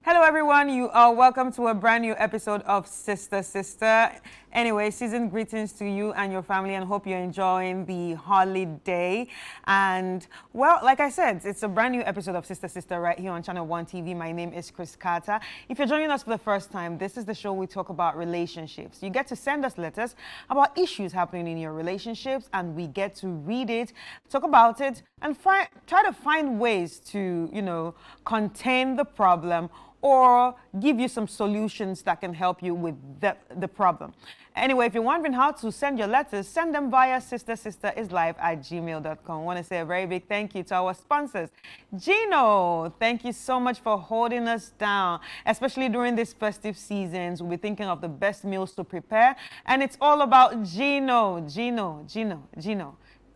Hello everyone, you are welcome to a brand new episode of Sister Sister. Anyway, season greetings to you and your family, and hope you're enjoying the holiday. And well, like I said, it's a brand new episode of Sister Sister right here on ChannelOne TV. My name is Kata. If you're joining us for the first time, this is the show we talk about relationships. You get to send us letters about issues happening in your relationships, and we get to read it, talk about it, and try to find ways to, contain the problem or give you some solutions that can help you with the problem. Anyway, if you're wondering how to send your letters, send them via sistersisterislive@gmail.com. I want to say a very big thank you to our sponsors. Gino, thank you so much for holding us down, especially during these festive seasons. We'll be thinking of the best meals to prepare, and it's all about Gino.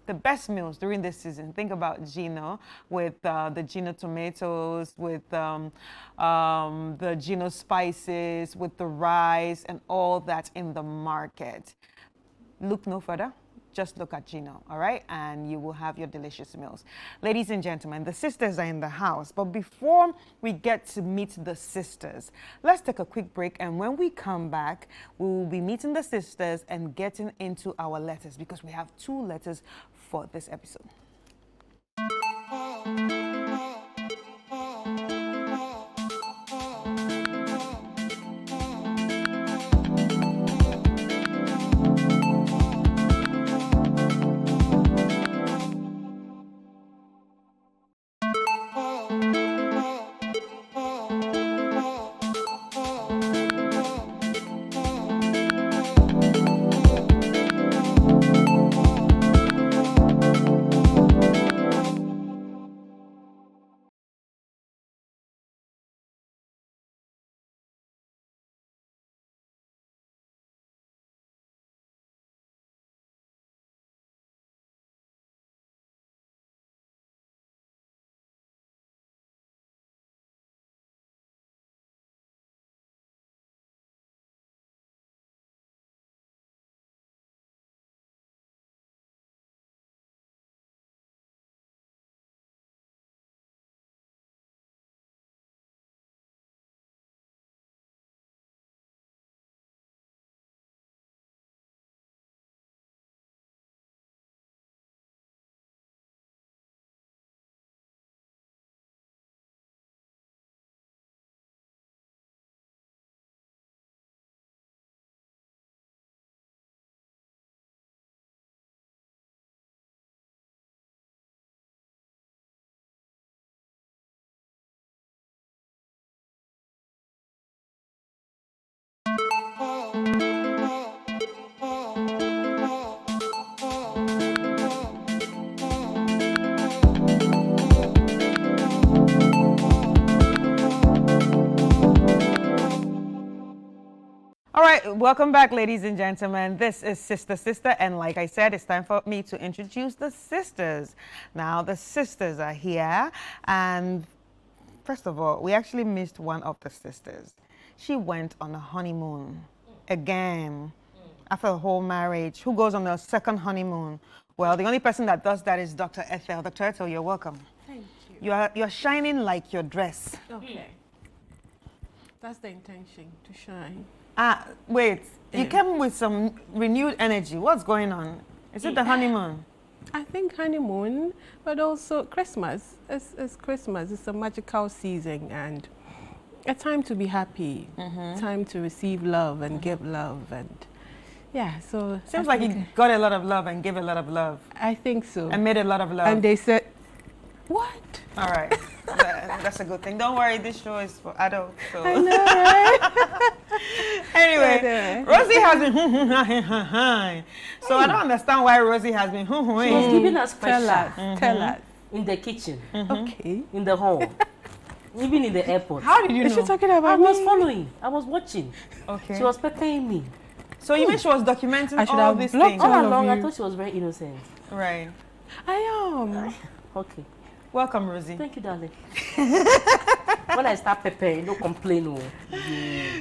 The best meals during this season. Think about Gino with the Gino tomatoes, with the Gino spices, with the rice and all that in the market. Look no further. Just look at Gino, all right? And you will have your delicious meals. Ladies and gentlemen, the sisters are in the house. But before we get to meet the sisters, let's take a quick break. And when we come back, we will be meeting the sisters and getting into our letters, because we have 2 letters for this episode. All right, welcome back, ladies and gentlemen. This is Sister Sister, and like I said, it's time for me to introduce the sisters. Now, the sisters are here, and first of all, we actually missed one of the sisters. She went on a honeymoon again after a whole marriage. Who goes on a second honeymoon? Well, the only person that does that is Dr. Ethel. Dr. Ethel, you're welcome. Thank you. You're shining like your dress. Okay. That's the intention, to shine. Wait, you came with some renewed energy. What's going on? Is it the honeymoon? I think honeymoon, but also Christmas. It's Christmas. It's a magical season and a time to be happy, time to receive love and give love. And yeah, so... Seems like you got a lot of love and gave a lot of love. I think so. And made a lot of love. And they said, what? All right. That's a good thing. Don't worry, this show is for adults. So. I know, right? Anyway, Rosie has been so I don't understand why Rosie has been She was giving us Tell pressure. us, tell us. In the kitchen, Okay. in the hall, even in the airport. How did you Is know? she talking about I was me? following. I was watching. Okay. She was pecking me. So you mean she was documenting I should all have these blocked things? all All of along, I you. thought she was very innocent. Right. I am. Okay. Welcome, Rosie. Thank you, darling. When I start preparing, don't complain. Oh.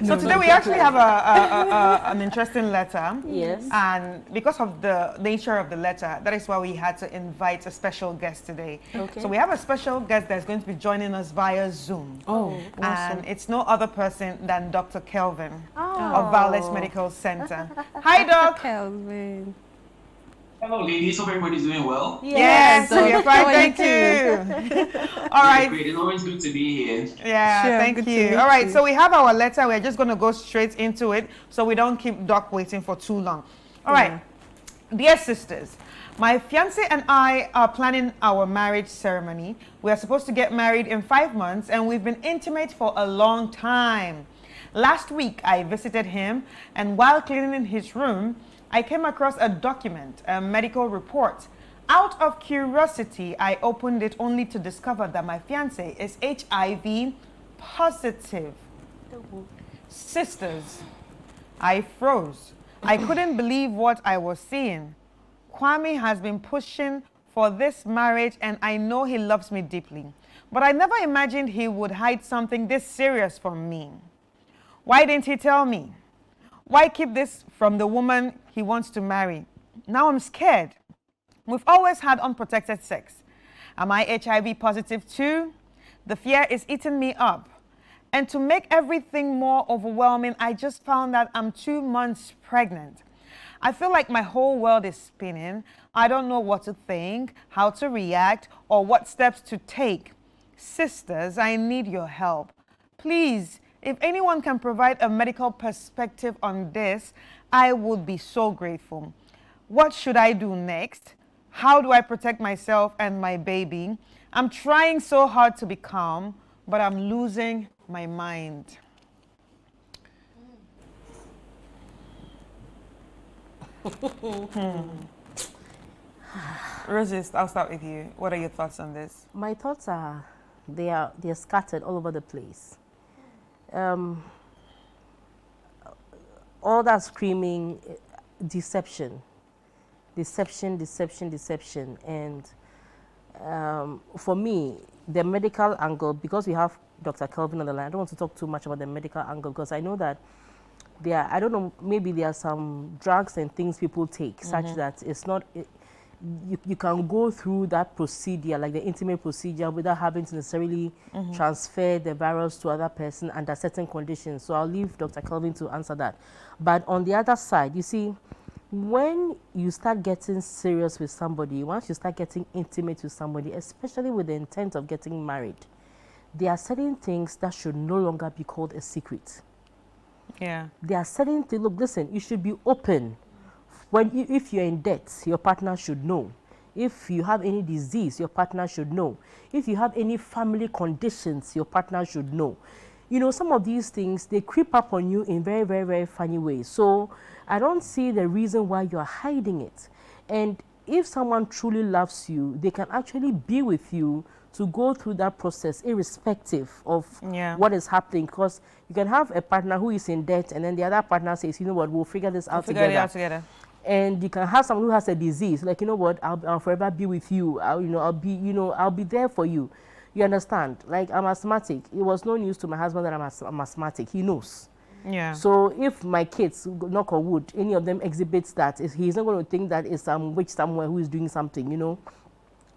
So today we actually have an interesting letter. Yes. And because of the nature of the letter, that is why we had to invite a special guest today. Okay. So we have a special guest that's going to be joining us via Zoom. Oh, And it's no other person than Dr. Kelvin Oh. of Valdez Medical Center. Hi, Doc. Kelvin. Hello, ladies. Hope everybody's doing well. Yes, Doc. we're fine. How are you Thank you. All right. Great. It's always good to be here. Yeah, Sure, thank good to you. meet All right, you. so we have our letter. We're just going to go straight into it so we don't keep Doc waiting for too long. All right. Dear sisters, my fiance and I are planning our marriage ceremony. We are supposed to get married in 5 months, and we've been intimate for a long time. Last week, I visited him, and while cleaning his room, I came across a document, a medical report. Out of curiosity, I opened it only to discover that my fiance is HIV positive. Sisters, I froze. I couldn't believe what I was seeing. Kwame has been pushing for this marriage, and I know he loves me deeply. But I never imagined he would hide something this serious from me. Why didn't he tell me? Why keep this from the woman he wants to marry? Now I'm scared. We've always had unprotected sex. Am I HIV positive too? The fear is eating me up. And to make everything more overwhelming, I just found that I'm 2 months pregnant. I feel like my whole world is spinning. I don't know what to think, how to react, or what steps to take. Sisters, I need your help. Please, if anyone can provide a medical perspective on this, I would be so grateful. What should I do next? How do I protect myself and my baby? I'm trying so hard to be calm, but I'm losing my mind. Roses, I'll start with you. What are your thoughts on this? My thoughts are they're scattered all over the place. All that screaming, deception, and for me, the medical angle, because we have Dr. Kelvin on the line, I don't want to talk too much about the medical angle because I know that I don't know, maybe there are some drugs and things people take such that it's not. You can go through that procedure, like the intimate procedure, without having to necessarily transfer the virus to other person under certain conditions. So I'll leave Dr. Kelvin to answer that. But on the other side, you see, when you start getting serious with somebody, once you start getting intimate with somebody, especially with the intent of getting married, there are certain things that should no longer be called a secret. Yeah. There are certain things, look, listen, you should be open. If you're in debt, your partner should know. If you have any disease, your partner should know. If you have any family conditions, your partner should know. You know, some of these things, they creep up on you in very, very, very funny ways. So I don't see the reason why you're hiding it. And if someone truly loves you, they can actually be with you to go through that process irrespective of what is happening, because you can have a partner who is in debt and then the other partner says, you know what, we'll figure this out together. And you can have someone who has a disease, like, you know what, I'll forever be with you. I'll be there for you. You understand? Like, I'm asthmatic. It was no news to my husband that I'm asthmatic. He knows. Yeah. So if my kids, knock on wood, any of them exhibits that, he's not going to think that it's some witch somewhere who is doing something, you know.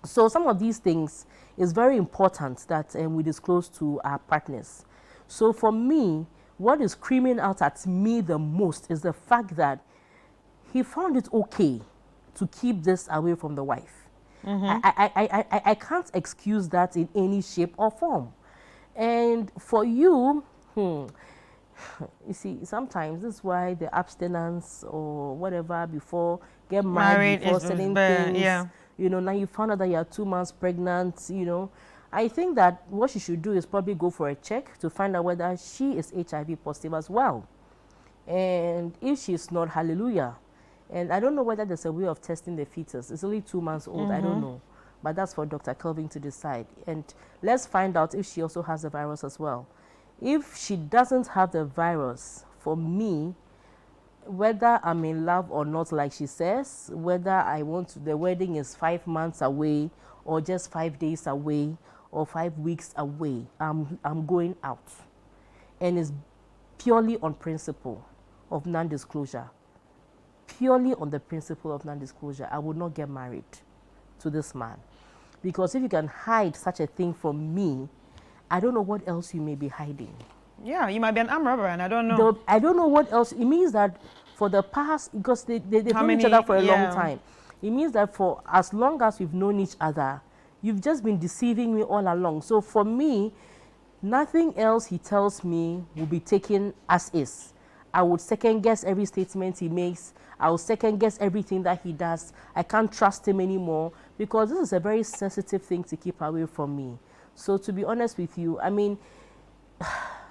So some of these things is very important that we disclose to our partners. So for me, what is screaming out at me the most is the fact that he found it okay to keep this away from the wife. I can't excuse that in any shape or form. And for you, you see, sometimes this is why the abstinence or whatever before get married before certain things. You know, now you found out that you are 2 months pregnant, you know. I think that what she should do is probably go for a check to find out whether she is HIV positive as well. And if she's not, hallelujah. And I don't know whether there's a way of testing the fetus. It's only 2 months old, I don't know. But that's for Dr. Kelvin to decide. And let's find out if she also has the virus as well. If she doesn't have the virus, for me, whether I'm in love or not, like she says, whether I want to, the wedding is 5 months away or just 5 days away, or 5 weeks away, I'm going out. And it's purely on principle of non-disclosure. Purely on the principle of non-disclosure, I would not get married to this man. Because if you can hide such a thing from me, I don't know what else you may be hiding. Yeah, you might be an arm robber, and I don't know. I don't know what else. It means that for the past, because they've known each other for a long time. It means that for as long as we've known each other, you've just been deceiving me all along. So for me, nothing else he tells me will be taken as is. I would second guess every statement he makes. I will second guess everything that he does. I can't trust him anymore because this is a very sensitive thing to keep away from me. So to be honest with you, I mean,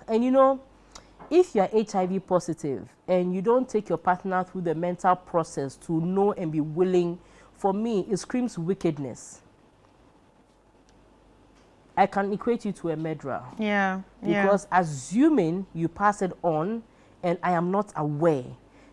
and you know, if you're HIV positive and you don't take your partner through the mental process to know and be willing, for me, it screams wickedness. I can equate you to a murderer. Yeah. Because assuming you pass it on and I am not aware,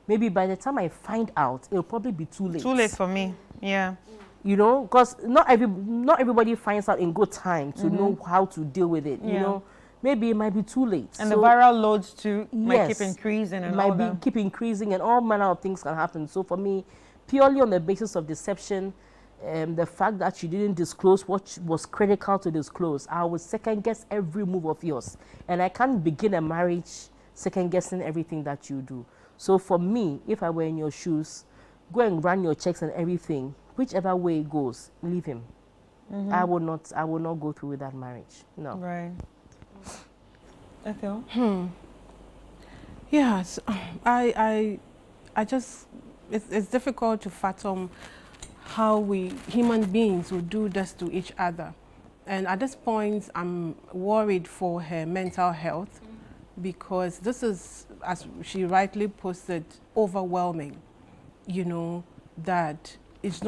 maybe by the time I find out, it'll probably be too late. Too late for me. Yeah. You know, because not everybody finds out in good time to know how to deal with it. You know, maybe it might be too late. And so, the viral loads too might keep increasing and all that. Keep increasing, and all manner of things can happen. So for me, purely on the basis of deception, the fact that you didn't disclose what was critical to disclose, I would second guess every move of yours. And I can't begin a marriage second guessing everything that you do. So for me, if I were in your shoes, go and run your checks and everything. Whichever way it goes, leave him. I will not go through with that marriage. No. Right. Ethel? Yes, I just, it's difficult to fathom how we human beings would do this to each other. And at this point, I'm worried for her mental health because this is, as she rightly posted, overwhelming. You know, that it's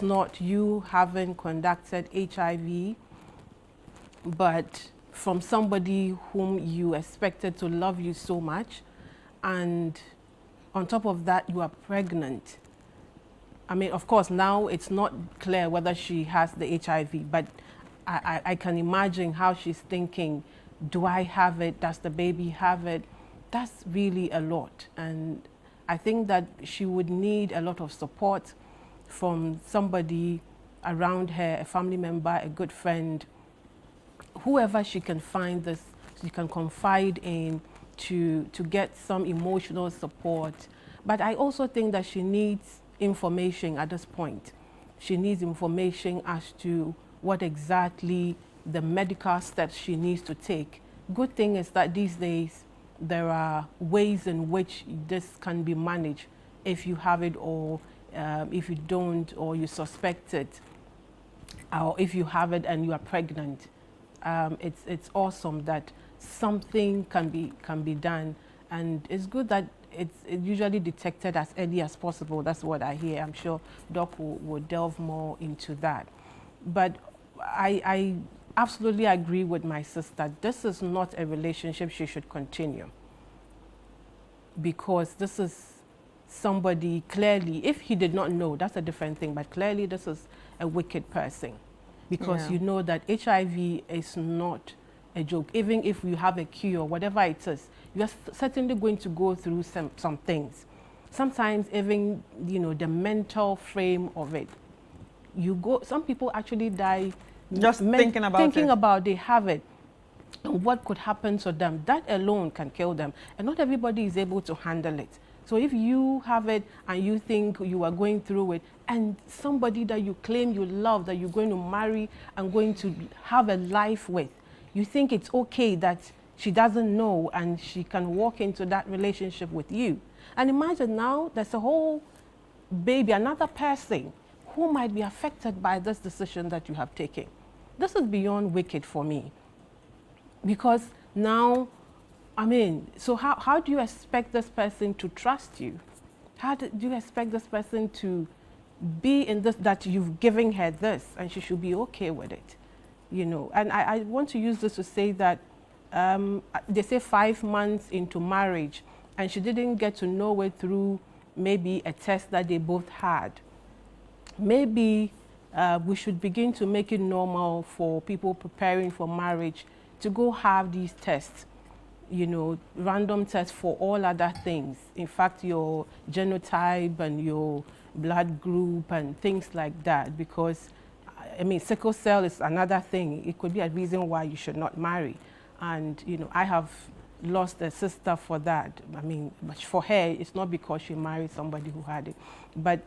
not you having conducted HIV, but from somebody whom you expected to love you so much, and on top of that, you are pregnant. I mean, of course, now it's not clear whether she has the HIV, but I can imagine how she's thinking, do I have it? Does the baby have it? That's really a lot. And I think that she would need a lot of support from somebody around her, a family member, a good friend, whoever she can find this, she can confide in to get some emotional support. But I also think that she needs information at this point. She needs information as to what exactly the medical steps she needs to take. Good thing is that these days there are ways in which this can be managed if you have it or if you don't or you suspect it, or if you have it and you are pregnant. It's awesome that something can be done, and it's good that it's usually detected as early as possible. That's what I hear. I'm sure Doc will delve more into that. But I absolutely agree with my sister. This is not a relationship she should continue, because this is somebody clearly, if he did not know, that's a different thing, but clearly this is a wicked person, because you know that HIV is not a joke. Even if you have a cure, whatever it is, you're certainly going to go through some things. Sometimes even, you know, the mental frame of it. Some people actually die just thinking about they have it and what could happen to them. That alone can kill them, and not everybody is able to handle it. So if you have it and you think you are going through it, and somebody that you claim you love, that you're going to marry and going to have a life with, you think it's okay that she doesn't know and she can walk into that relationship with you. And imagine now there's a whole baby, another person who might be affected by this decision that you have taken. This is beyond wicked for me. Because now, I mean, so how do you expect this person to trust you? How do you expect this person to be in this, that you've given her this and she should be okay with it? You know, and I want to use this to say that they say 5 months into marriage and she didn't get to know it through maybe a test that they both had. Maybe we should begin to make it normal for people preparing for marriage to go have these tests, you know, random tests for all other things. In fact, your genotype and your blood group and things like that, because, I mean, sickle cell is another thing. It could be a reason why you should not marry. And, you know, I have lost a sister for that. I mean, but for her, it's not because she married somebody who had it. But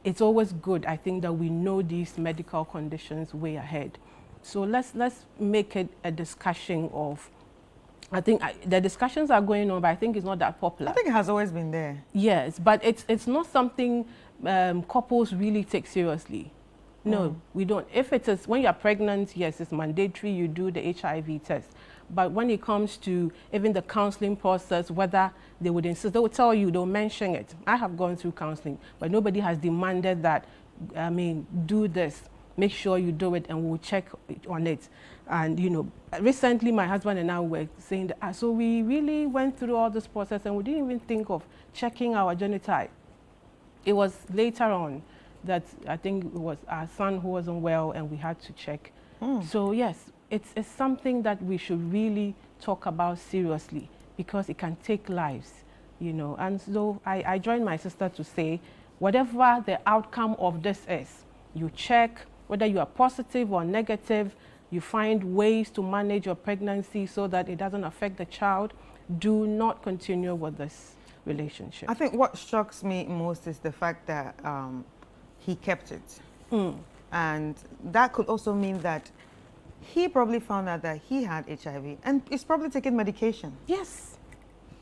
it's always good, I think, that we know these medical conditions way ahead. So let's make it a discussion of, I think the discussions are going on, but I think it's not that popular. I think it has always been there. Yes, but it's not something couples really take seriously. No, we don't. If it is, when you're pregnant, yes, it's mandatory, you do the HIV test. But when it comes to even the counseling process, whether they would insist, they will tell you, they'll mention it. I have gone through counseling, but nobody has demanded that, I mean, do this, make sure you do it, and we'll check on it. And, you know, recently my husband and I were saying that, so we really went through all this process and we didn't even think of checking our genotype. It was later on that I think it was our son who wasn't well and we had to check. So yes, it's something that we should really talk about seriously, because it can take lives, you know. And so I joined my sister to say, whatever the outcome of this is, you check whether you are positive or negative, you find ways to manage your pregnancy so that it doesn't affect the child. Do not continue with this relationship. I think what shocks me most is the fact that he kept it. And that could also mean that he probably found out that he had HIV and is probably taking medication. Yes,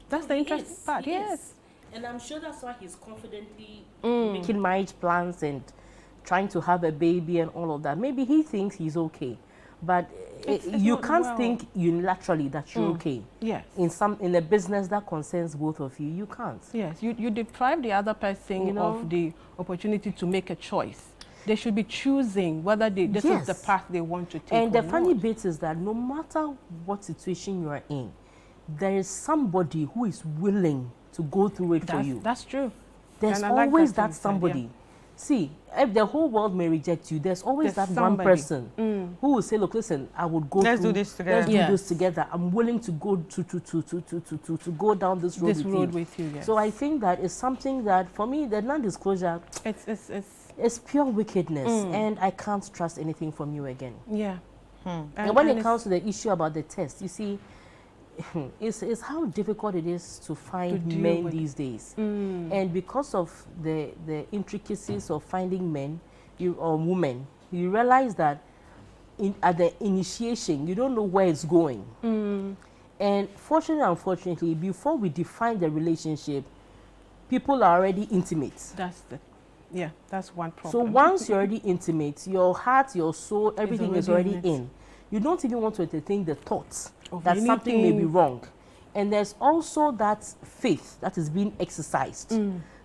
that's the interesting part. Yes. And I'm sure that's why he's confidently making marriage plans and trying to have a baby and all of that. Maybe he thinks he's okay, but It's you not can't well. think unilaterally that you're okay. Yes. In a business that concerns both of you, you can't. Yes, you deprive the other person, You know? of the opportunity to make a choice. They should be choosing whether this is the Yes. path they want to take. And the or funny not. bit is that no matter what situation you are in, there is somebody who is willing to go through it for you. That's true. There's And I like always that that you said, somebody. yeah. See, if the whole world may reject you, there's always There's that somebody. one person who will say, look, listen, I would go Let's through, do this together. Let's do Yes. this together. I'm willing to go to go down this road, with you. Yes. So I think that is something that, for me, the non-disclosure is pure wickedness, and I can't trust anything from you again. yeah. And when it comes to the issue about the test, you see, it's how difficult it is to find deal men with. these days. And because of the intricacies of finding men or women, you realize that at the initiation, you don't know where it's going. And fortunately, unfortunately, before we define the relationship, people are already intimate. That's one problem. So once you're already intimate, your heart, your soul, everything is already already in it. in. You don't even want to entertain the thoughts Of that something may be anything. wrong. And there's also that faith that is being exercised.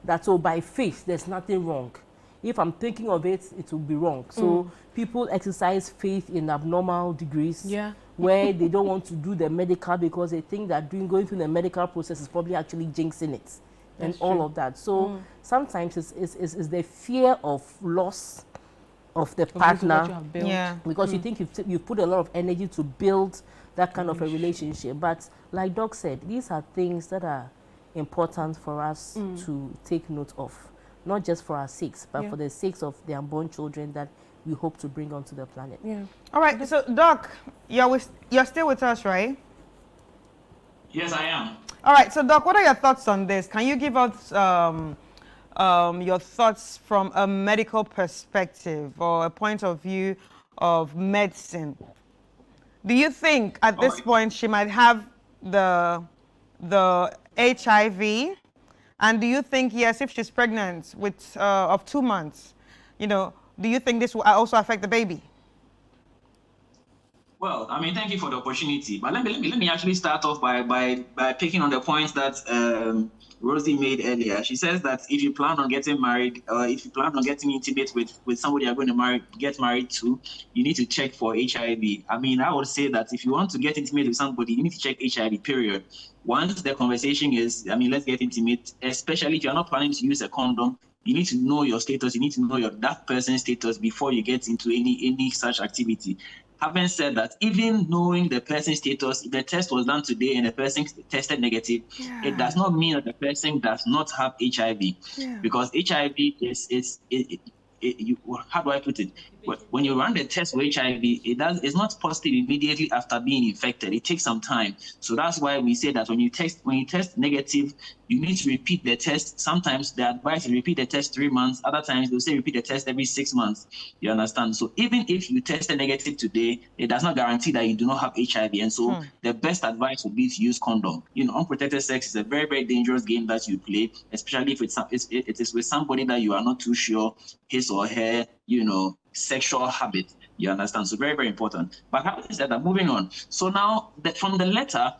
That, so by faith, there's nothing wrong. If I'm thinking of it, it will be wrong. So people exercise faith in abnormal degrees. Yeah. Where they don't want to do the medical because they think that going through the medical process is probably actually jinxing it. And That's all true. of that. So sometimes it's the fear of loss of the partner, Yeah. because you think you've put a lot of energy to build that kind of a relationship. But like Doc said, these are things that are important for us to take note of, not just for our sakes, but for the sakes of the unborn children that we hope to bring onto the planet. Yeah. All right, so Doc, you're still with us, right? Yes, I am. All right, so Doc, what are your thoughts on this? Can you give us your thoughts from a medical perspective or a point of view of medicine? Do you think at this point she might have the HIV? And do you think, yes, if she's pregnant with of 2 months, you know, do you think this will also affect the baby? Well, I mean, thank you for the opportunity. But let me actually start off by picking on the points that Rosie made earlier. She says that if you plan on getting married, if you plan on getting intimate with somebody you're going to get married to, you need to check for HIV. I mean, I would say that if you want to get intimate with somebody, you need to check HIV, period. Once the conversation is, I mean, let's get intimate, especially if you're not planning to use a condom, You need to know your status. You need to know that person's status before you get into any such activity. Having said that, even knowing the person's status, if the test was done today and the person tested negative, it does not mean that the person does not have HIV, because HIV how do I put it? When you run the test for HIV, it's not positive immediately after being infected. It takes some time. So that's why we say that when you test negative, you need to repeat the test. Sometimes the advice is repeat the test 3 months. Other times they'll say repeat the test every 6 months. You understand? So even if you tested negative today, it does not guarantee that you do not have HIV. And so the best advice would be to use condom. Unprotected sex is a very, very dangerous game that you play, especially if it is with somebody that you are not too sure his or her, sexual habit. You understand? So very, very important. But having said that, moving on. So now from the letter,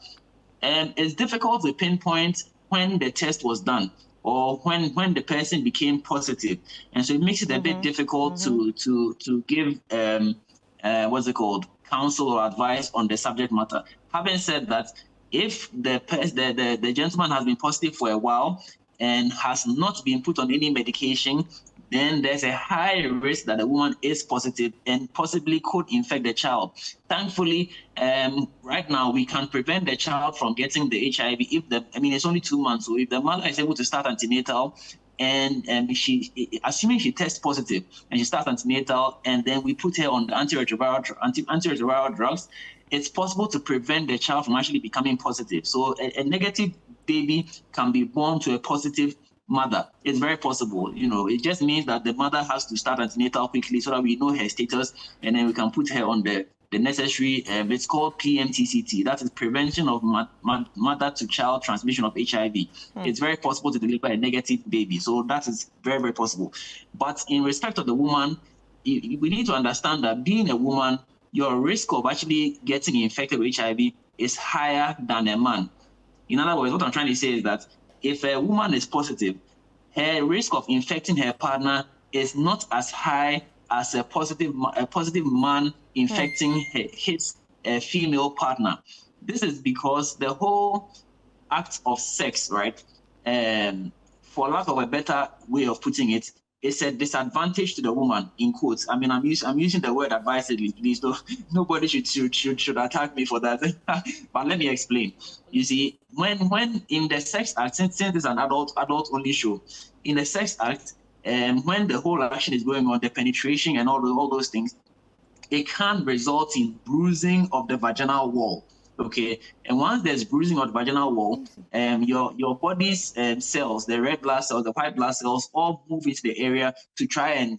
it's difficult to pinpoint when the test was done or when the person became positive, and so it makes it a bit difficult to give what's it called, counsel or advice on the subject matter. Having said that, if the gentleman has been positive for a while and has not been put on any medication, then there's a high risk that the woman is positive and possibly could infect the child. Thankfully, right now we can prevent the child from getting the HIV it's only 2 months. So if the mother is able to start antenatal, and assuming she tests positive and she starts antenatal, and then we put her on the antiretroviral drugs, it's possible to prevent the child from actually becoming positive. So a negative baby can be born to a positive mother. It's very possible. It just means that the mother has to start antenatal quickly so that we know her status, and then we can put her on the necessary, it's called PMTCT. That is prevention of mother to child transmission of HIV. It's very possible to deliver a negative baby. So that is very, very possible. But in respect of the woman, we need to understand that being a woman, your risk of actually getting infected with HIV is higher than a man. In other words, what I'm trying to say is that if a woman is positive, her risk of infecting her partner is not as high as a positive man infecting his female partner. This is because the whole act of sex, right, for lack of a better way of putting it, it's a disadvantage to the woman, in quotes. I'm using the word advisedly, please. Nobody should attack me for that. But let me explain. You see, when in the sex act, since it's an adult only show, in the sex act, when the whole action is going on, the penetration and all those things, it can result in bruising of the vaginal wall. Okay, and once there's bruising of the vaginal wall, your body's cells, the red blood cells, the white blood cells, all move into the area to try and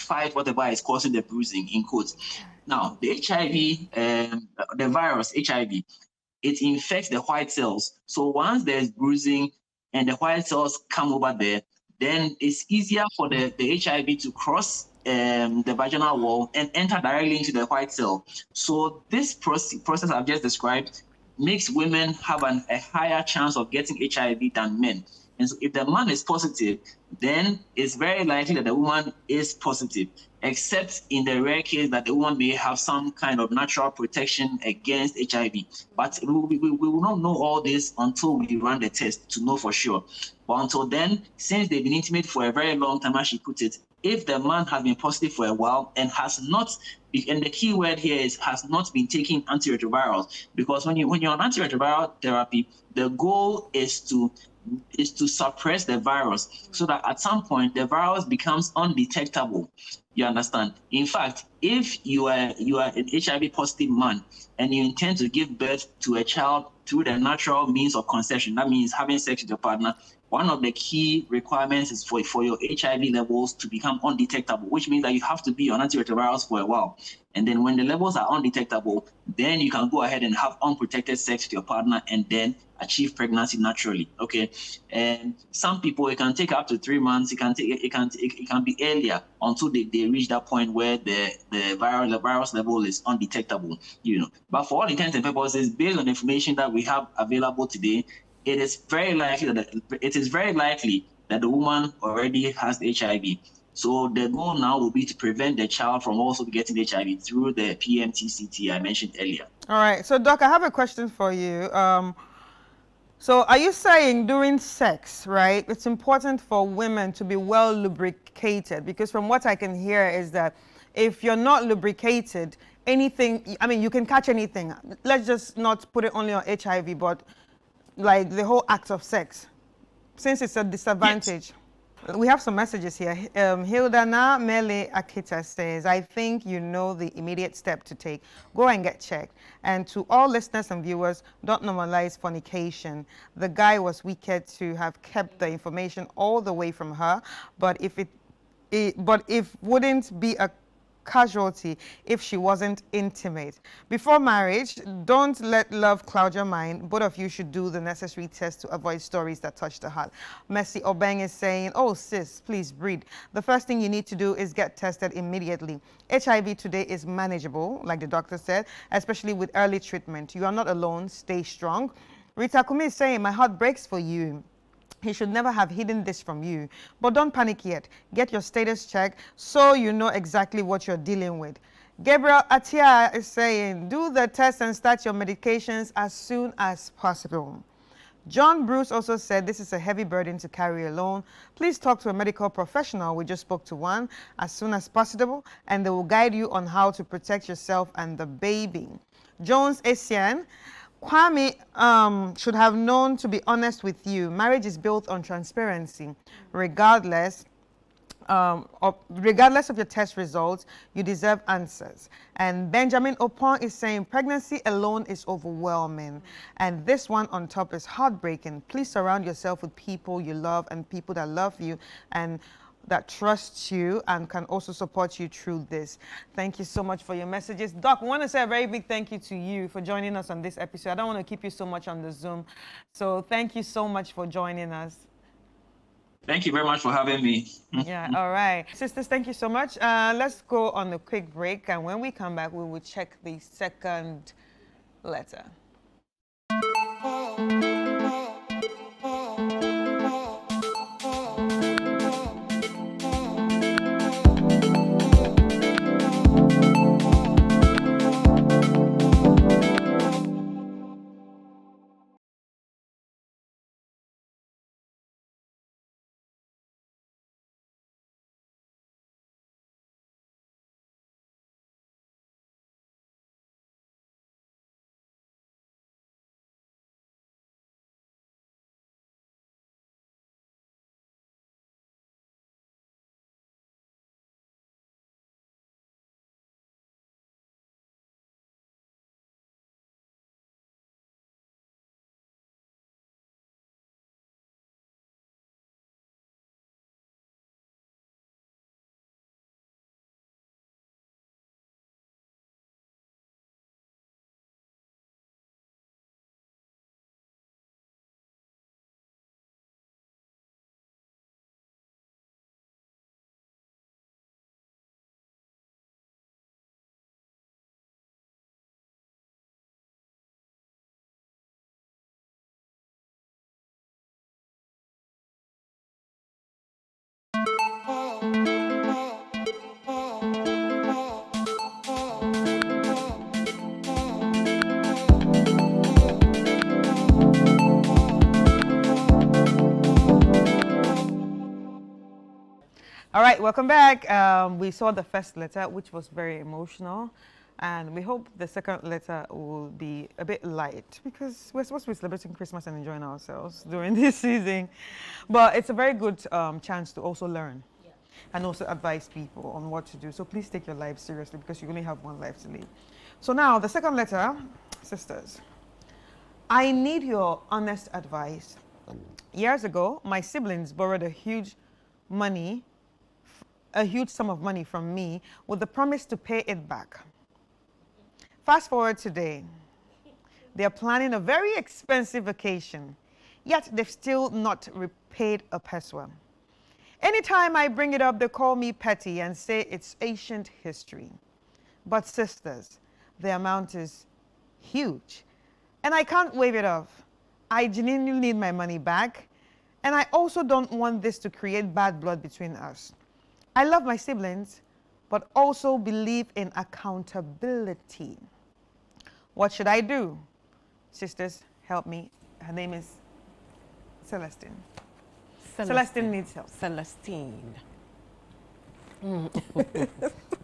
fight whatever is causing the bruising, in quotes. Now, the HIV, the virus HIV, it infects the white cells. So once there's bruising and the white cells come over there, then it's easier for the HIV to cross the vaginal wall and enter directly into the white cell. So this process I've just described makes women have a higher chance of getting HIV than men. And so if the man is positive, then it's very likely that the woman is positive, except in the rare case that the woman may have some kind of natural protection against HIV. But we will not know all this until we run the test to know for sure. But until then, since they've been intimate for a very long time, as she put it, if the man has been positive for a while and has not, and the key word here is has not been taking antiretrovirals, because when you're on antiretroviral therapy, the goal is to suppress the virus so that at some point the virus becomes undetectable. You understand? In fact, if you are an HIV positive man and you intend to give birth to a child through the natural means of conception, that means having sex with your partner, one of the key requirements is for your HIV levels to become undetectable, which means that you have to be on antiretrovirals for a while. And then when the levels are undetectable, then you can go ahead and have unprotected sex with your partner and then achieve pregnancy naturally. Okay. And some people, it can take up to 3 months. It can be earlier until they reach that point where the virus level is undetectable, But for all intents and purposes, based on the information that we have available today, it is very likely that the woman already has HIV. So the goal now will be to prevent the child from also getting HIV through the PMTCT I mentioned earlier. All right. So, Doc, I have a question for you. So are you saying during sex, right, it's important for women to be well lubricated? Because from what I can hear is that if you're not lubricated, anything, I mean, you can catch anything. Let's just not put it only on HIV, but like the whole act of sex, since it's a Yes. disadvantage. We have some messages here. Hildana Mele Akita says, I think you know the immediate step to take. Go and get checked. And to all listeners and viewers, don't normalize fornication. The guy was wicked to have kept the information all the way from her, but if wouldn't be a casualty if she wasn't intimate. Before marriage, don't let love cloud your mind. Both of you should do the necessary tests to avoid stories that touch the heart. Mercy Obeng is saying, oh sis, please breathe. The first thing you need to do is get tested immediately. HIV today is manageable, like the doctor said, especially with early treatment. You are not alone. Stay strong. Rita Kumi is saying, my heart breaks for you. He should never have hidden this from you. But don't panic yet. Get your status checked so you know exactly what you're dealing with. Gabriel Atia is saying, do the test and start your medications as soon as possible. John Bruce also said, this is a heavy burden to carry alone. Please talk to a medical professional. We just spoke to one as soon as possible, and they will guide you on how to protect yourself and the baby. Jones Asian, Kwame should have known to be honest with you. Marriage is built on transparency. Regardless of your test results, you deserve answers. And Benjamin Opon is saying pregnancy alone is overwhelming. And this one on top is heartbreaking. Please surround yourself with people you love and people that love you and that trust you and can also support you through this. Thank you so much for your messages. Doc, I want to say a very big thank you to you for joining us on this episode. I don't want to keep you so much on the Zoom. So thank you so much for joining us. Thank you very much for having me. Yeah, all right. Sisters, thank you so much. Let's go on a quick break. And when we come back, we will check the second letter. All right, welcome back. We saw the first letter, which was very emotional. And we hope the second letter will be a bit light because we're supposed to be celebrating Christmas and enjoying ourselves during this season. But it's a very good chance to also learn and also advise people on what to do. So please take your life seriously because you only have one life to live. So now, the second letter, sisters. I need your honest advice. Years ago, my siblings borrowed a huge sum of money from me with the promise to pay it back. Fast forward today, they're planning a very expensive vacation, yet they've still not repaid a peso. Anytime I bring it up, they call me petty and say it's ancient history. But sisters, the amount is huge, and I can't wave it off. I genuinely need my money back, and I also don't want this to create bad blood between us. I love my siblings, but also believe in accountability. What should I do? Sisters, help me. Her name is Celestine? Celestine. Celestine needs help. Celestine.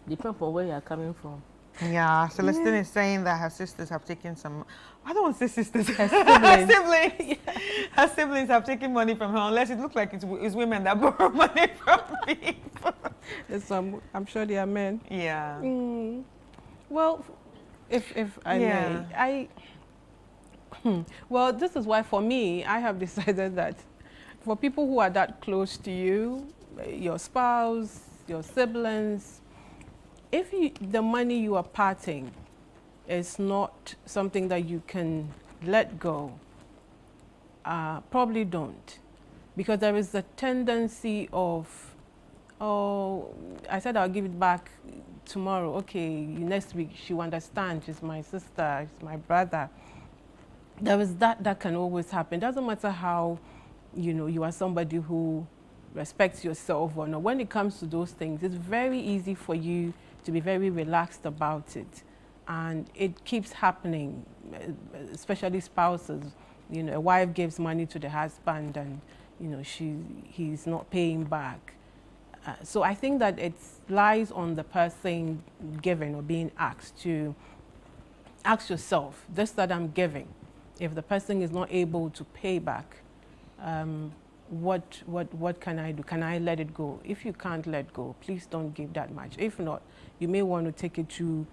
Depends on where you are coming from. Yeah, Celestine is saying that her sisters have taken some. I don't want to say sisters. Her Her siblings. siblings. Her siblings have taken money from her, unless it looks like it's women that borrow money from people. I'm sure they are men. Yeah. Well, if I may, well, this is why for me, I have decided that for people who are that close to you, your spouse, your siblings, if the money you are parting is not something that you can let go, probably don't. Because there is a tendency of, oh, I said I'll give it back tomorrow. Okay, next week she'll understand. She's my sister, she's my brother. There is that can always happen. Doesn't matter how, you are somebody who respects yourself or not. When it comes to those things, it's very easy for you to be very relaxed about it. And it keeps happening, especially spouses. A wife gives money to the husband and, he's not paying back. So I think that it lies on the person giving or being asked to ask yourself, this that I'm giving, if the person is not able to pay back, what can I do? Can I let it go? If you can't let go, please don't give that much. If not, you may want to take it to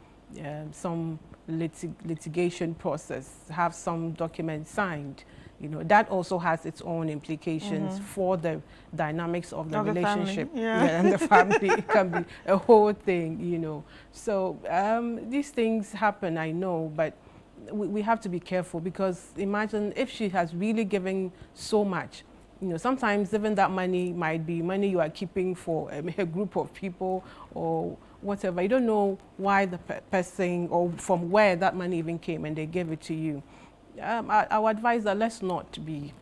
some litigation process, have some documents signed. That also has its own implications for the dynamics of the relationship. And the family. It can be a whole thing, So these things happen, I know, but we have to be careful, because imagine if she has really given so much. Sometimes even that money might be money you are keeping for a group of people or whatever. You don't know why the person or from where that money even came and they gave it to you. I would advise that let's not be,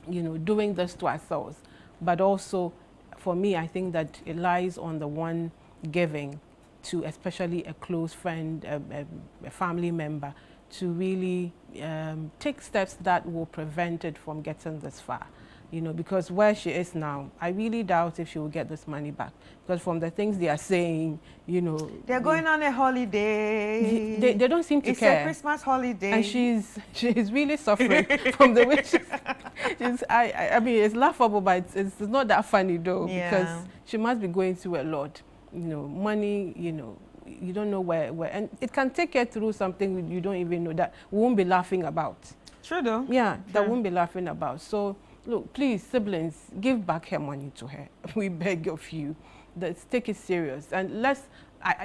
doing this to ourselves. But also, for me, I think that it lies on the one giving to especially a close friend, a family member, to really take steps that will prevent it from getting this far. Because where she is now, I really doubt if she will get this money back. Because from the things they are saying, they're going on a holiday. They don't seem to care. It's a Christmas holiday. And she's really suffering from the way I mean, it's laughable, but it's not that funny though, because she must be going through a lot. Money, you don't know where, and it can take her through something you don't even know that we won't be laughing about. True though. Yeah, that won't be laughing about. So, look, please, siblings, give back her money to her. We beg of you. Let's take it serious. And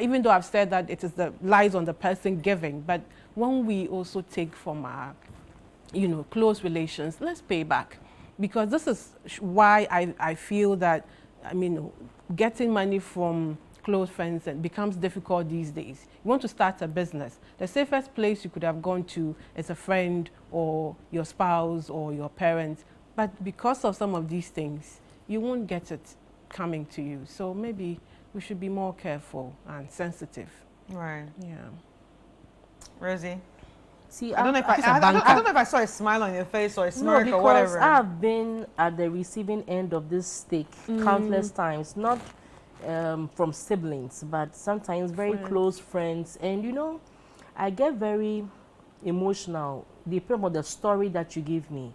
even though I've said that it lies on the person giving, but when we also take from our, close relations, let's pay back. Because this is why I feel that, getting money from close friends becomes difficult these days. You want to start a business. The safest place you could have gone to is a friend or your spouse or your parents. But because of some of these things, you won't get it coming to you. So maybe we should be more careful and sensitive. Right. Yeah. Rosie? See, I don't know if I saw a smile on your face or a smirk or whatever. I've been at the receiving end of this stick countless times, not from siblings, but sometimes very close friends. And I get very emotional depending on the story that you give me.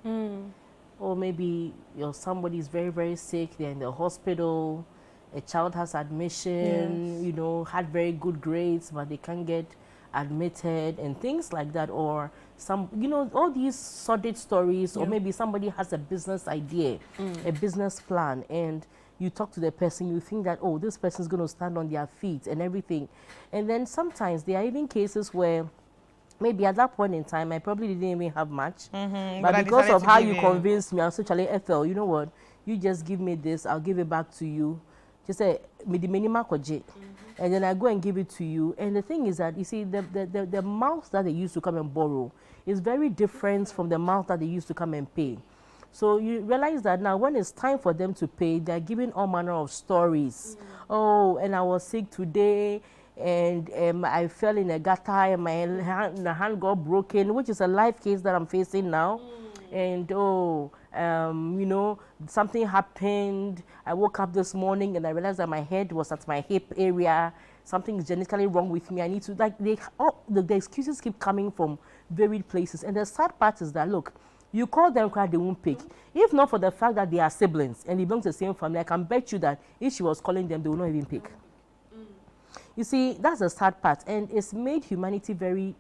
Or maybe somebody is very, very sick, they're in the hospital, a child has admission, had very good grades, but they can't get admitted and things like that. Or some, all these sordid stories, or maybe somebody has a business idea, a business plan, and you talk to the person, you think that, oh, this person is going to stand on their feet and everything. And then sometimes there are even cases where maybe at that point in time, I probably didn't even have much. But because of how you convinced me, I was actually, Ethel, you know what? You just give me this, I'll give it back to you. Just say, and then I go and give it to you. And the thing is that, you see, the mouth that they used to come and borrow is very different from the mouth that they used to come and pay. So you realize that now when it's time for them to pay, they're giving all manner of stories. Oh, and I was sick today, and I fell in a gutter, and my hand got broken, which is a life case that I'm facing now. And oh, you know, something happened. I woke up this morning and I realized that my head was at my hip area. Something is genetically wrong with me. I need to, like, the excuses keep coming from varied places. And the sad part is that, look, you call them cry, they won't pick. If not for the fact that they are siblings and they belong to the same family, I can bet you that if she was calling them, they will not even pick. You see, that's the sad part. And it's made humanity very,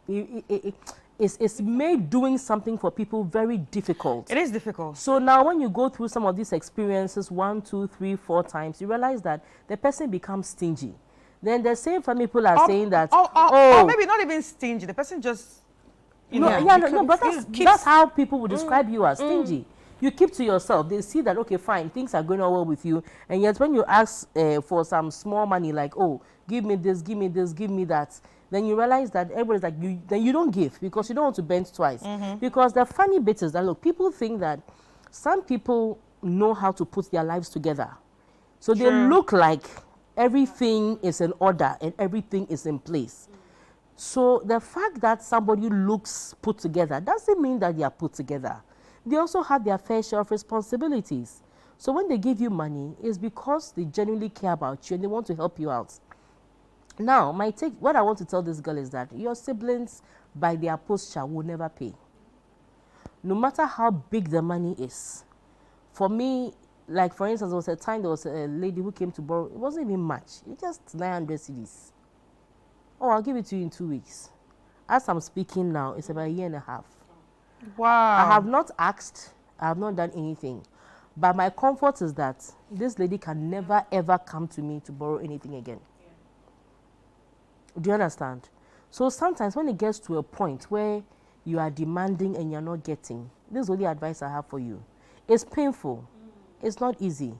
it's made doing something for people very difficult. It is difficult. So now when you go through some of these experiences 1, 2, 3, 4 times, you realize that the person becomes stingy. Then the same family people are saying that, or maybe not even stingy. The person just, you know. No, but that's how people would describe you as stingy. You keep to yourself. They see that, okay, fine, things are going on well with you. And yet when you ask for some small money, like, oh, give me this, give me this, give me that, then you realize that everybody's like, then you don't give because you don't want to bend twice. Because the funny bit is that, look, people think that some people know how to put their lives together. So they look like everything is in order and everything is in place. So the fact that somebody looks put together doesn't mean that they are put together. They also have their fair share of responsibilities. So when they give you money, it's because they genuinely care about you and they want to help you out. Now, what I want to tell this girl is that your siblings, by their posture, will never pay. No matter how big the money is. For me, like for instance, there was a time there was a lady who came to borrow. It wasn't even much. It's just 900 cedis. Oh, I'll give it to you in 2 weeks. As I'm speaking now, it's about 1.5 years. Wow. I have not asked. I have not done anything. But my comfort is that this lady can never, ever come to me to borrow anything again. Do you understand? So sometimes when it gets to a point where you are demanding and you're not getting, this is the only advice I have for you. It's painful. It's not easy.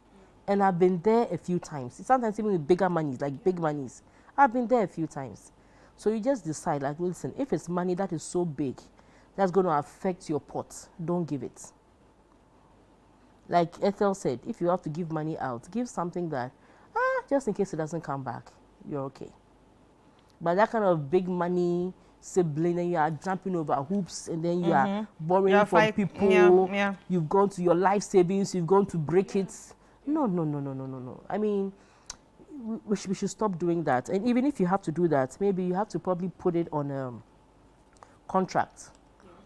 And I've been there a few times. Sometimes even with bigger monies, like big monies. I've been there a few times. So you just decide, like, listen, if it's money that is so big, that's going to affect your pot, don't give it. Like Ethel said, if you have to give money out, give something that, just in case it doesn't come back, you're okay. But that kind of big money sibling and you are jumping over hoops and then you are borrowing from people, you've gone to your life savings, you've gone to break it. No. I mean, we should stop doing that. And even if you have to do that, maybe you have to probably put it on a contract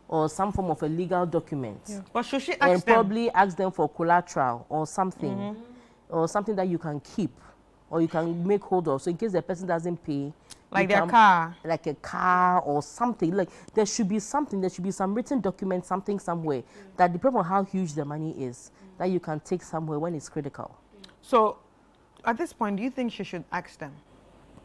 or some form of a legal document. But should she ask and them? Probably ask them for collateral or something, or something that you can keep or you can make hold of. So in case the person doesn't pay, like their car, like a car or something, like there should be something, there should be some written document, something somewhere that depends on how huge the money is, that you can take somewhere when it's critical. So at this point, do you think she should ask them?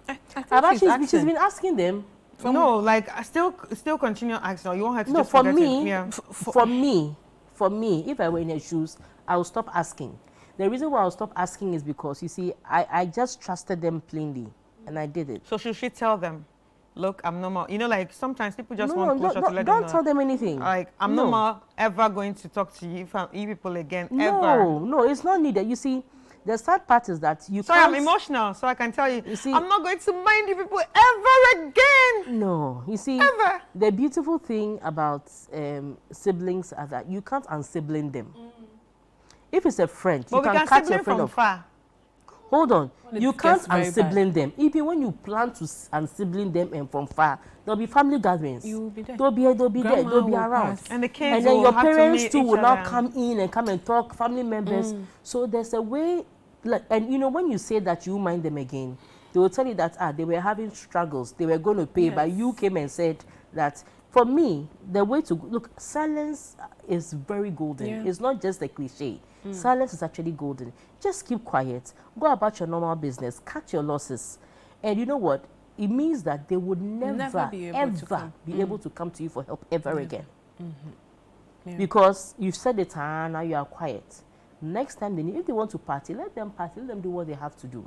I think she's been asking them. No, like still continue asking, or you want her to no, just for forget me, it? For me, if I were in her shoes, I would stop asking. The reason why I'll stop asking is because, you see, I just trusted them plainly, and I did it. So should she tell them, look, I'm no more, you know, like sometimes people just want closure to let them know. Don't tell them anything. Like, I'm no more ever going to talk to you people again, ever. No, it's not needed. You see, the sad part is that you Sorry, can't... I'm emotional, so I can tell you, see, I'm not going to mind you people ever again. No, you see, ever. The beautiful thing about siblings are that you can't unsibling them. If it's a friend, but you can catch your friend from far. Hold on, you can't unsibling them. Even when you plan to unsibling them and from far, there'll be family gatherings. You will be there. They'll be there, they'll be around. And the kids and then your parents too will now now come in and come and talk, family members. So there's a way, like, and you know, when you say that you mind them again, they will tell you that they were having struggles, they were going to pay, but you came and said that. For me, the way to look, silence is very golden. It's not just a cliche. Silence is actually golden. Just keep quiet. Go about your normal business. Cut your losses. And you know what? It means that they would never be able to come to you for help ever again. Because you've said it and now you are quiet. Next time, if they want to party, let them party. Let them do what they have to do.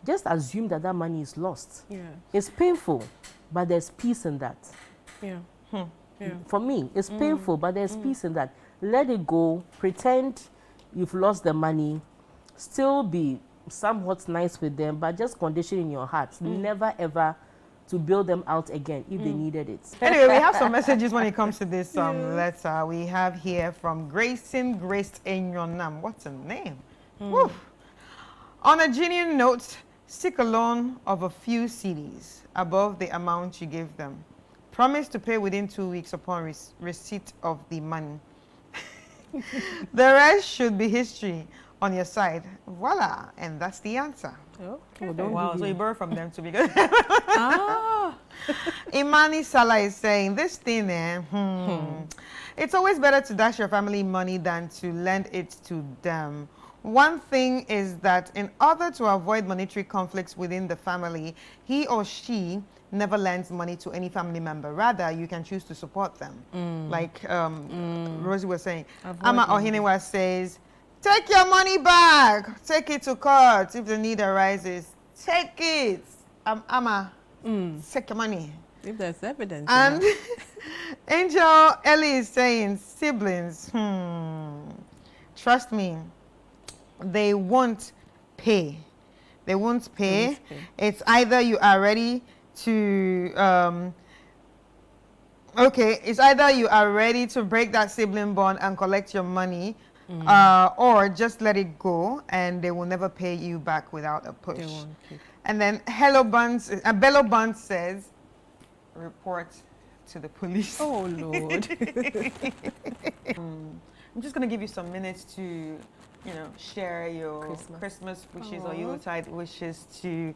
Just assume that that money is lost. It's painful, but there's peace in that. For me, it's painful, but there's peace in that. Let it go. Pretend you've lost the money. Still be somewhat nice with them, but just condition in your heart never ever to bail them out again if they needed it. Anyway, we have some messages when it comes to this letter. We have here from Grayson Grace Enyonam. What's her name? Woof. On a genuine note, seek a loan of a few CDs above the amount you give them. Promise to pay within 2 weeks upon receipt of the money. The rest should be history on your side. Voila, and that's the answer. Okay. Wow, so you borrow from them too because Ah. Imani Salah is saying this thing, it's always better to dash your family money than to lend it to them. One thing is that in order to avoid monetary conflicts within the family, he or she never lends money to any family member. Rather, you can choose to support them. Like Rosie was saying. Ama Ohinewa says, take your money back. Take it to court if the need arises. Take it. Ama, take your money. If there's evidence. And Angel Ellie is saying, siblings, trust me, they won't pay. They won't pay. It's either you are ready to, it's either you are ready to break that sibling bond and collect your money, or just let it go and they will never pay you back without a push. And then Bello Buns says, report to the police. Oh, Lord. I'm just going to give you some minutes to, share your Christmas wishes or Yuletide wishes to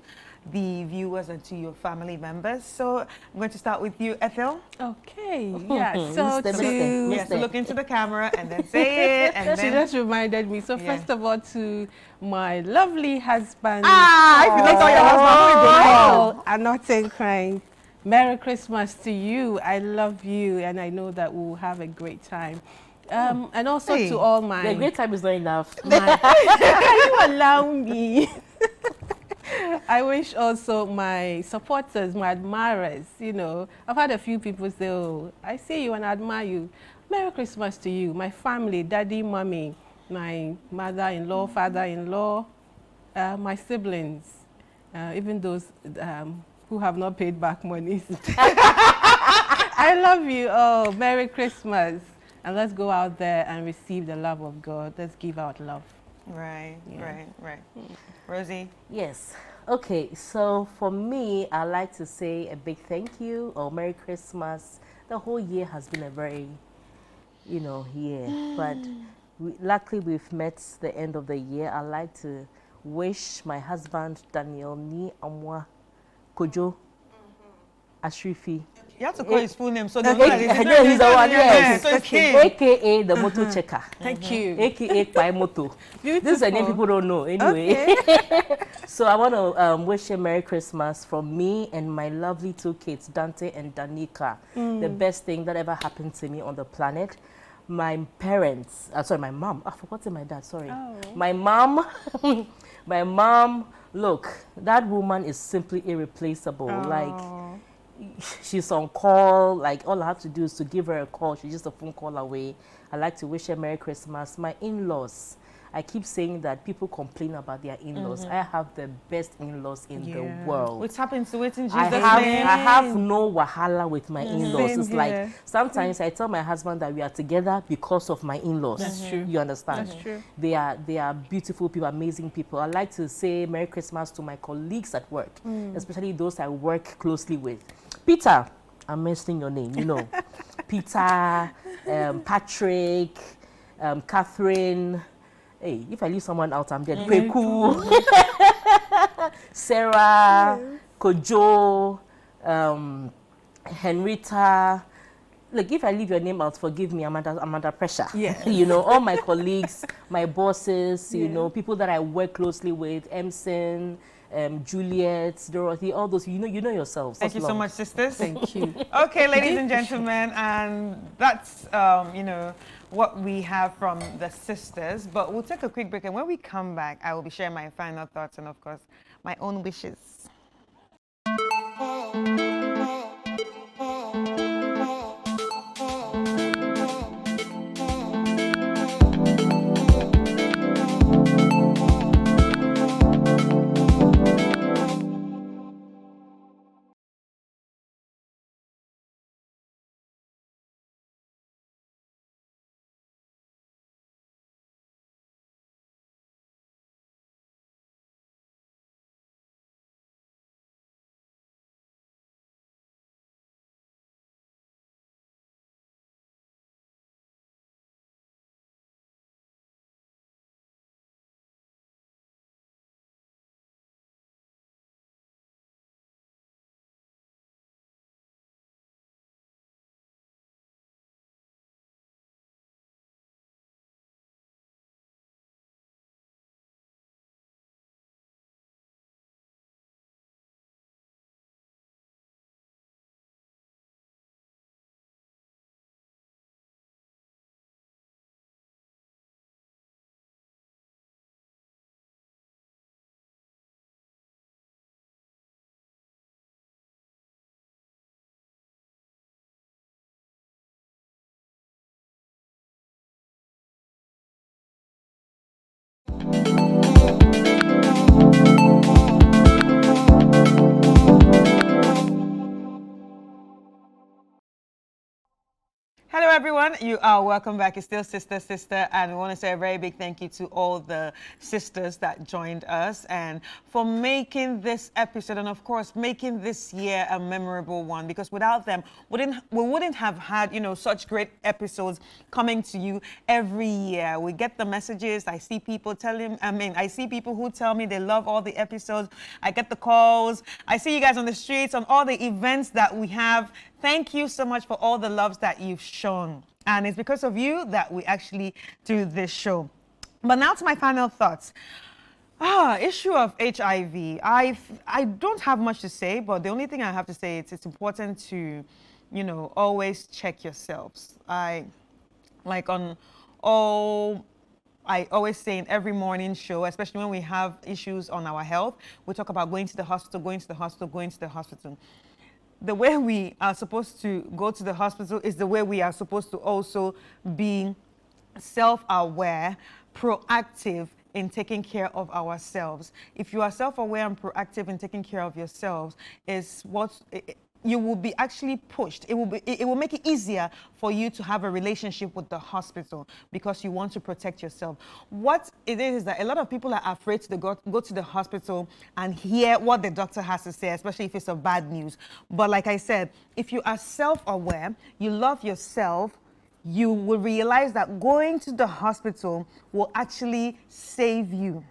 the viewers and to your family members. So I'm going to start with you, Ethel. Okay. Yeah. So So look into the camera and then say it. And she then just reminded me. So first of all, to my lovely husband. if you don't tell your husband, I'm not saying crying. Merry Christmas to you. I love you, and I know that we'll have a great time. And also to all my... The great time is not enough. Can you allow me? I wish also my supporters, my admirers, I've had a few people say, oh, I see you and I admire you. Merry Christmas to you, my family, daddy, mommy, my mother-in-law, father-in-law, my siblings, even those who have not paid back monies. I love you all. Merry Christmas. And let's go out there and receive the love of God. Let's give out love. Right. Rosie? Yes. Okay, so for me, I like to say a big thank you or Merry Christmas. The whole year has been a very, year. But luckily, we've met the end of the year. I like to wish my husband, Daniel Ni Amwa Kojo Ashrifi. You have to call his full name so he's the one, yes. So it's him. AKA the motor checker. Thank you. AKA by moto. Beautiful. This is a name people don't know anyway. Okay. So I want to wish a Merry Christmas from me and my lovely two kids, Dante and Danica. The best thing that ever happened to me on the planet. My parents, my mom. I forgot my dad, sorry. Oh. My mom, look, that woman is simply irreplaceable. Oh. Like, she's on call. Like, all I have to do is to give her a call. She's just a phone call away. I like to wish her Merry Christmas. My in-laws, I keep saying that people complain about their in-laws. I have the best in-laws in the world. What's happened to it in Jesus' I name? have no wahala with my in-laws. Same It's here. like sometimes I tell my husband that we are together because of my in-laws. That's true. You understand? That's true. They are beautiful people, amazing people. I like to say Merry Christmas to my colleagues at work, especially those I work closely with. Peter, I'm mentioning your name, Peter, Patrick, Catherine. Hey, if I leave someone out, I'm dead. Kweku, Sarah, Kojo, Henrietta. Look, if I leave your name out, forgive me, I'm under pressure. Yeah. All my colleagues, my bosses, people that I work closely with, Emson, Juliet, Dorothy, all those, you know yourselves. Thank you so much, sisters. Thank you. Okay, ladies and gentlemen, and that's, what we have from the sisters. But we'll take a quick break, and when we come back, I will be sharing my final thoughts and, of course, my own wishes. Hello, everyone. You are welcome back. It's still Sister, and we want to say a very big thank you to all the sisters that joined us and for making this episode and, of course, making this year a memorable one. Because without them, we wouldn't have had, such great episodes coming to you every year. We get the messages. I see people I see people who tell me they love all the episodes. I get the calls. I see you guys on the streets, on all the events that we have. Thank you so much for all the loves that you've shown. And it's because of you that we actually do this show. But now to my final thoughts. Issue of HIV. I don't have much to say, but the only thing I have to say is it's important to, always check yourselves. I always say in every morning show, especially when we have issues on our health, we talk about going to the hospital, going to the hospital, going to the hospital. The way we are supposed to go to the hospital is the way we are supposed to also be self-aware, proactive in taking care of ourselves. If you are self-aware and proactive in taking care of yourselves, you will be actually pushed. It will make it easier for you to have a relationship with the hospital because you want to protect yourself. What it is that a lot of people are afraid to go to the hospital and hear what the doctor has to say, especially if it's a bad news. But like I said, if you are self-aware, you love yourself, you will realize that going to the hospital will actually save you.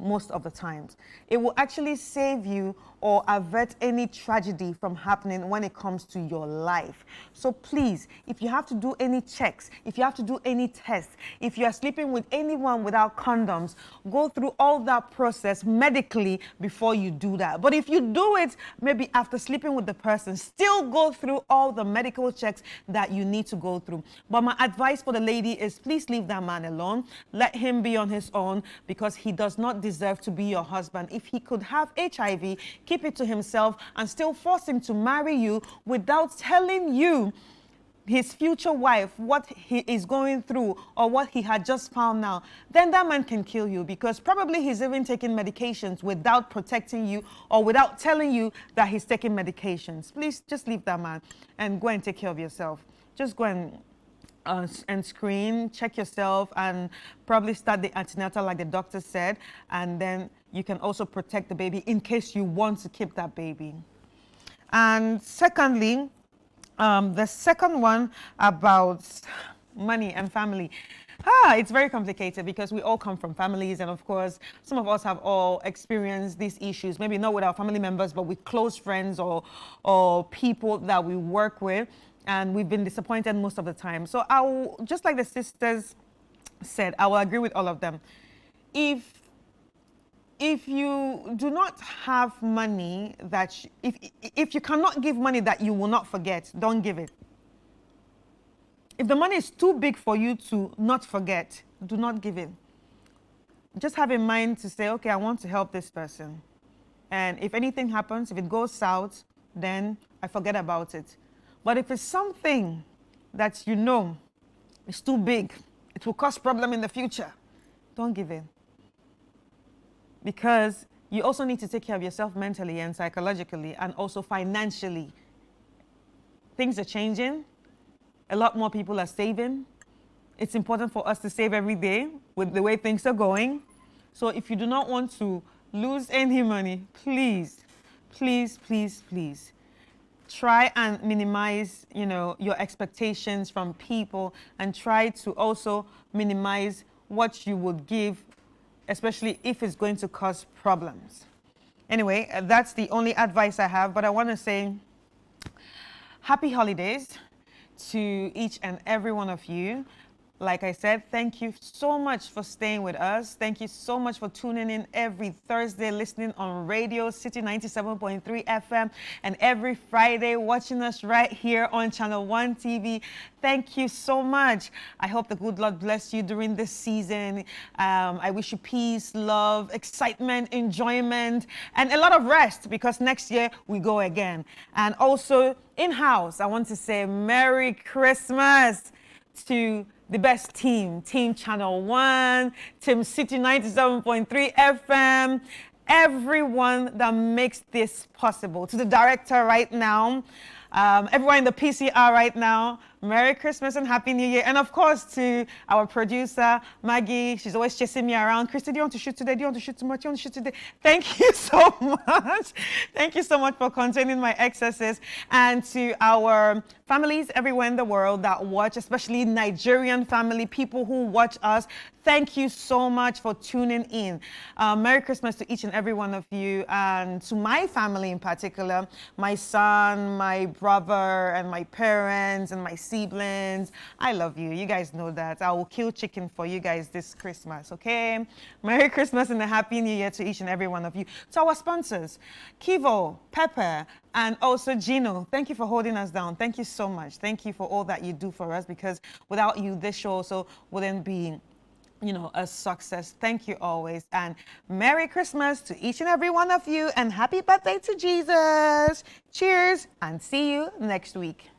Most of the times, it will actually save you or avert any tragedy from happening when it comes to your life. So please, if you have to do any checks, if you have to do any tests, if you are sleeping with anyone without condoms, go through all that process medically before you do that. But if you do it maybe after sleeping with the person, still go through all the medical checks that you need to go through. But my advice for the lady is please leave that man alone. Let him be on his own because he does not deserve to be your husband. If he could have HIV, keep it to himself and still force him to marry you without telling you, his future wife, what he is going through or what he had just found out, then that man can kill you because probably he's even taking medications without protecting you or without telling you that he's taking medications. Please just leave that man and go and take care of yourself. Just go and screen, check yourself, and probably start the antenatal like the doctor said, and then you can also protect the baby in case you want to keep that baby. And secondly, the second one about money and family. It's very complicated because we all come from families, and of course, some of us have all experienced these issues, maybe not with our family members, but with close friends or people that we work with. And we've been disappointed most of the time. So just like the sisters said, I will agree with all of them. If you do not have money if you cannot give money that you will not forget, don't give it. If the money is too big for you to not forget, do not give it. Just have in mind to say, okay, I want to help this person. And if anything happens, if it goes south, then I forget about it. But if it's something that you know is too big, it will cause problem in the future, don't give in. Because you also need to take care of yourself mentally and psychologically and also financially. Things are changing. A lot more people are saving. It's important for us to save every day with the way things are going. So if you do not want to lose any money, please, please, please, please, try and minimize, your expectations from people and try to also minimize what you would give, especially if it's going to cause problems. Anyway, that's the only advice I have, but I want to say happy holidays to each and every one of you. Like I said, thank you so much for staying with us. Thank you so much for tuning in every Thursday, listening on Radio City 97.3 FM, and every Friday watching us right here on ChannelOne TV. Thank you so much. I hope the good Lord bless you during this season. I wish you peace, love, excitement, enjoyment, and a lot of rest because next year we go again. And also in-house, I want to say Merry Christmas to the best team ChannelOne, Team City 97.3 FM, everyone that makes this possible. To the director right now, everyone in the PCR right now, Merry Christmas and Happy New Year. And of course, to our producer, Maggie. She's always chasing me around. Christy, do you want to shoot today? Do you want to shoot tomorrow? Do you want to shoot today? Thank you so much. Thank you so much for containing my excesses. And to our families everywhere in the world that watch, especially Nigerian family, people who watch us, thank you so much for tuning in. Merry Christmas to each and every one of you, and to my family in particular, my son, my brother, and my parents, and my siblings. I love you. You guys know that. I will kill chicken for you guys this Christmas, okay? Merry Christmas and a Happy New Year to each and every one of you. To our sponsors, Kivo, Pepper, and also Gino, thank you for holding us down. Thank you so much. Thank you for all that you do for us, because without you, this show also wouldn't be, you know, a success. Thank you always. And Merry Christmas to each and every one of you, and happy birthday to Jesus. Cheers, and see you next week.